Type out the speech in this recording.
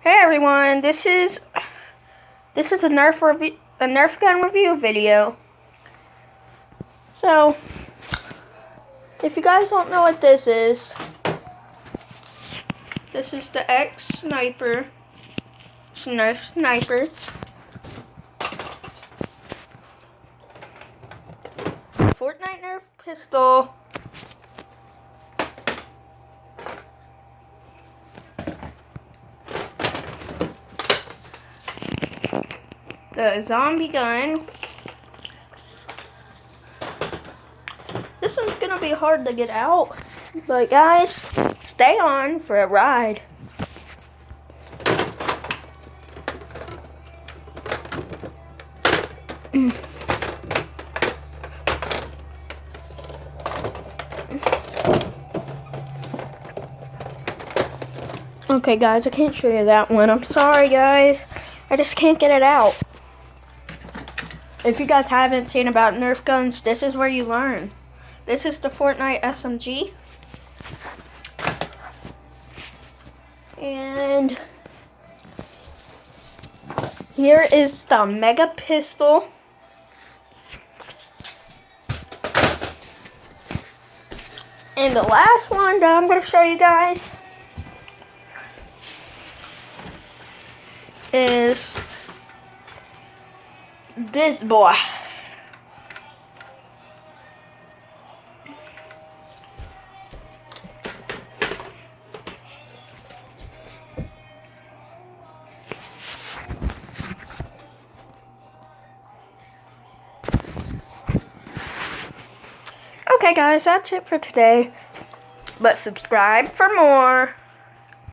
Hey everyone, this is a Nerf gun review video. So, if you guys don't know what this is the X Sniper, Nerf Sniper. Fortnite Nerf pistol. The zombie gun. This one's gonna be hard to get out, but guys, stay on for a ride. Okay guys, I can't show you that one. I'm sorry guys. I just can't get it out. If you guys haven't seen about Nerf guns, this is where you learn. This is the Fortnite SMG. And here is the Mega Pistol. And the last one that I'm going to show you guys is this boy. Okay guys, that's it for today. But subscribe for more.